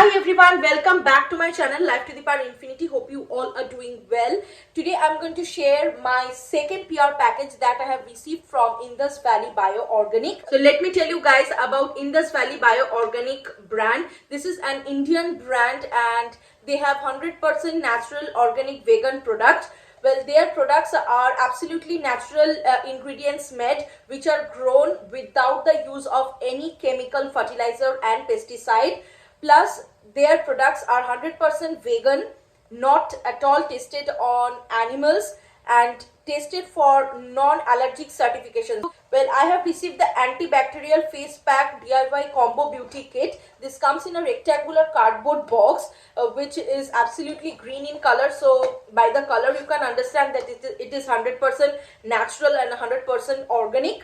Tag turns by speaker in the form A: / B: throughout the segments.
A: Hi everyone, welcome back to my channel Life to the Power Infinity. Hope you all are doing well. Today I'm going to share my second PR package that I have received from Indus Valley Bio Organic. So let me tell you guys about Indus Valley Bio Organic brand. This is an Indian brand and they have 100% natural organic vegan products. Well, their products are absolutely natural ingredients made which are grown without the use of any chemical fertilizer and pesticide. Plus, their products are 100% vegan, not at all tested on animals and tested for non-allergic certification. Well, I have received the antibacterial face pack DIY combo beauty kit. This comes in a rectangular cardboard box which is absolutely green in color. So by the color you can understand that it is 100% natural and 100% organic.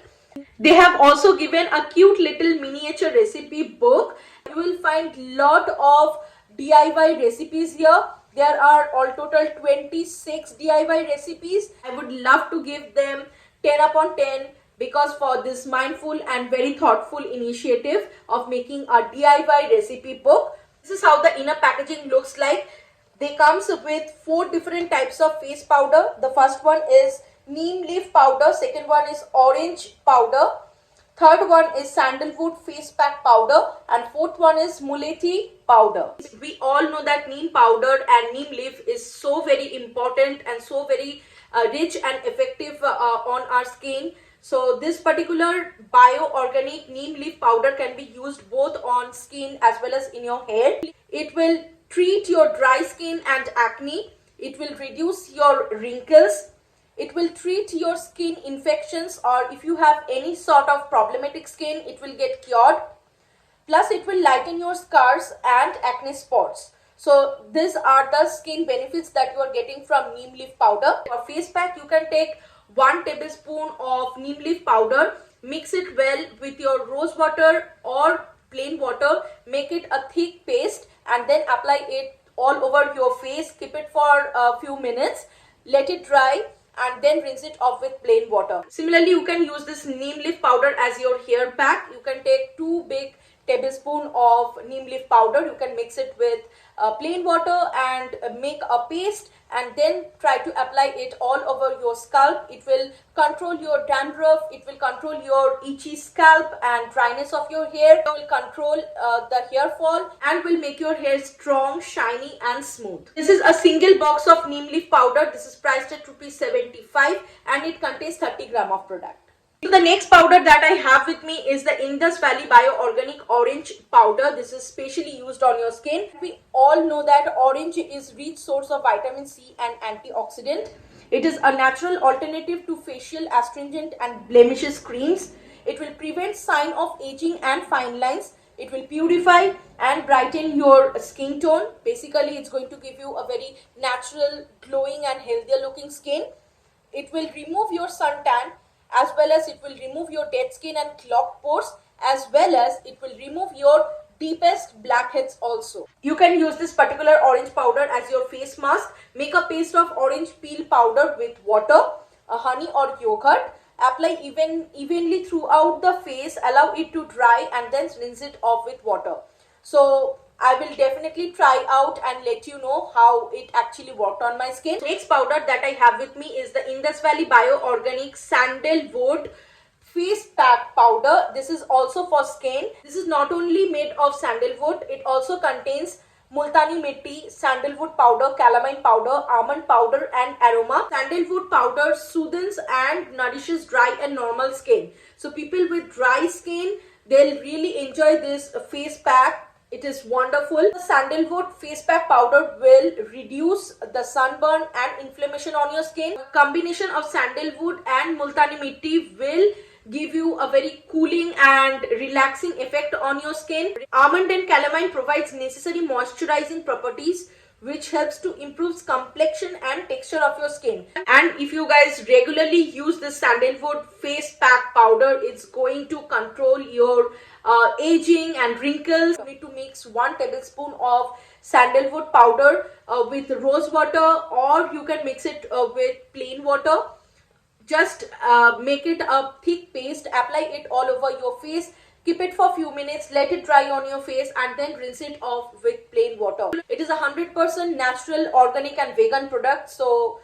A: They have also given a cute little miniature recipe book. You will find lot of DIY recipes here. There are all total 26 DIY recipes. I would love to give them 10 upon 10 because for this mindful and very thoughtful initiative of making a DIY recipe book. This is how the inner packaging looks like. They comes with 4 different types of face powder. The first one is neem leaf powder, second one is orange powder, third one is sandalwood face pack powder, and fourth one is mulethi powder. We all know that neem powder and neem leaf is so very important and so very rich and effective on our skin. So this particular bio-organic neem leaf powder can be used both on skin as well as in your hair. It will treat your dry skin and acne. It will reduce your wrinkles. It will treat your skin infections, or if you have any sort of problematic skin, it will get cured. Plus, it will lighten your scars and acne spots. So, these are the skin benefits that you are getting from neem leaf powder. For face pack, you can take 1 tablespoon of neem leaf powder, mix it well with your rose water or plain water, make it a thick paste and then apply it all over your face. Keep it for a few minutes, let it dry, and then rinse it off with plain water. Similarly, you can use this neem leaf powder as your hair pack. You can take 2 big tablespoons of neem leaf powder. You can mix it with plain water and make a paste and then try to apply it all over your scalp. It will control your dandruff, it will control your itchy scalp and dryness of your hair. It will control the hair fall and will make your hair strong, shiny and smooth. This is a single box of neem leaf powder. This is priced at ₹75 and it contains 30 grams of product. So the next powder that I have with me is the Indus Valley Bio Organic Orange Powder. This is specially used on your skin. We all know that orange is rich source of vitamin C and antioxidant. It is a natural alternative to facial astringent and blemishes creams. It will prevent sign of aging and fine lines. It will purify and brighten your skin tone. Basically, it's going to give you a very natural, glowing and healthier looking skin. It will remove your suntan, as well as it will remove your dead skin and clogged pores, as well as it will remove your deepest blackheads also. You can use this particular orange powder as your face mask. Make a paste of orange peel powder with water, honey or yogurt. Apply evenly throughout the face, allow it to dry and then rinse it off with water. So I will definitely try out and let you know how it actually worked on my skin. Next powder that I have with me is the Indus Valley Bio Organic Sandalwood Face Pack Powder. This is also for skin. This is not only made of sandalwood, it also contains multani mitti, sandalwood powder, calamine powder, almond powder and aroma. Sandalwood powder soothes and nourishes dry and normal skin. So people with dry skin, they'll really enjoy this face pack. It is wonderful. The sandalwood face pack powder will reduce the sunburn and inflammation on your skin. A combination of sandalwood and multani mitti will give you a very cooling and relaxing effect on your skin. Almond and calamine provides necessary moisturizing properties which helps to improve complexion and texture of your skin. And if you guys regularly use this sandalwood face pack powder, it's going to control your aging and wrinkles. You need to mix 1 tablespoon of sandalwood powder with rose water, or you can mix it with plain water. Just make it a thick paste, apply it all over your face, Keep it for a few minutes, let it dry on your face, and then rinse it off with plain water. It is a 100% natural, organic and vegan product, so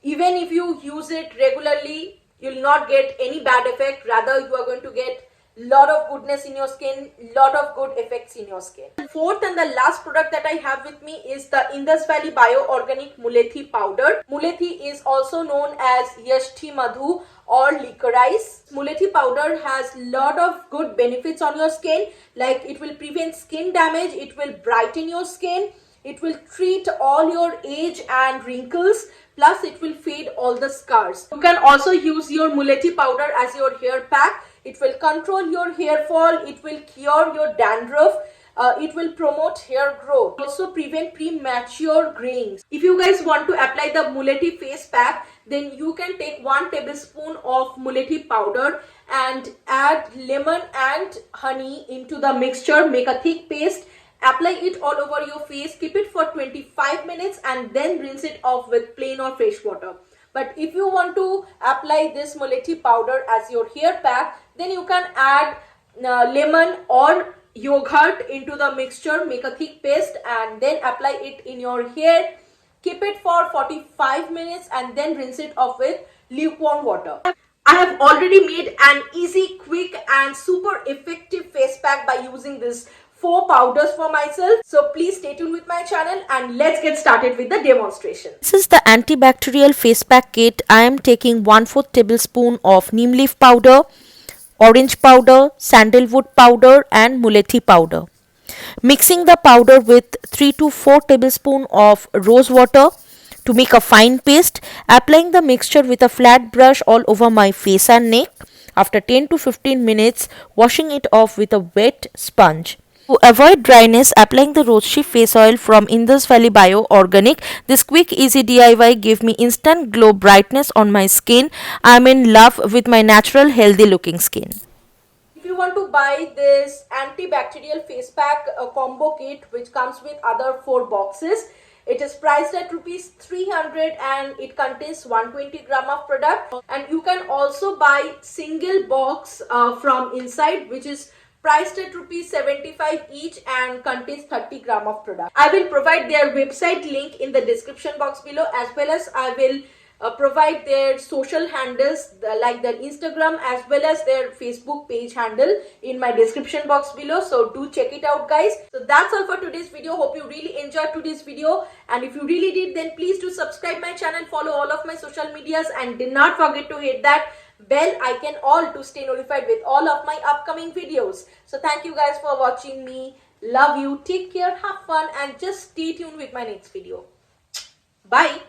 A: even if you use it regularly, you'll not get any bad effect. Rather, you are going to get lot of goodness in your skin, lot of good effects in your skin. Fourth and the last product that I have with me is the Indus Valley Bio Organic Mulethi powder. Mulethi is also known as Yashthi Madhu or licorice. Mulethi powder has lot of good benefits on your skin, like it will prevent skin damage, it will brighten your skin, it will treat all your age and wrinkles, plus it will fade all the scars. You can also use your Mulethi powder as your hair pack. It will control your hair fall, it will cure your dandruff, it will promote hair growth, also prevent premature graying. If you guys want to apply the Mulethi face pack, then you can take 1 tablespoon of Mulethi powder and add lemon and honey into the mixture, make a thick paste, apply it all over your face, keep it for 25 minutes and then rinse it off with plain or fresh water. But if you want to apply this Mulethi powder as your hair pack, then you can add lemon or yogurt into the mixture, make a thick paste and then apply it in your hair. Keep it for 45 minutes and then rinse it off with lukewarm water. I have already made an easy, quick and super effective face pack by using this 4 powders for myself. So please stay tuned with my channel and let's get started with the demonstration.
B: This is the antibacterial face pack kit. I am taking 1/4 tablespoon of neem leaf powder, orange powder, sandalwood powder and mulethi powder. Mixing the powder with 3 to 4 tablespoon of rose water to make a fine paste. Applying the mixture with a flat brush all over my face and neck. After 10 to 15 minutes, washing it off with a wet sponge. To avoid dryness, applying the Rose Shea face oil from Indus Valley Bio Organic. This quick easy DIY gave me instant glow brightness on my skin. I am in love with my natural healthy looking skin.
A: If you want to buy this antibacterial face pack combo kit which comes with other 4 boxes, it is priced at rupees 300 and it contains 120 gram of product. And you can also buy single box from inside, which is priced at rupees 75 each and contains 30 gram of product. I will provide their website link in the description box below, as well as I will provide their social handles like their Instagram as well as their Facebook page handle in my description box below. So do check it out, guys. So that's all for today's video. Hope you really enjoyed today's video, and if you really did, then please do subscribe my channel, follow all of my social medias, and do not forget to hit that bell icon all to stay notified with all of my upcoming videos. So thank you guys for watching me. Love you, take care, have fun, and just stay tuned with my next video. Bye.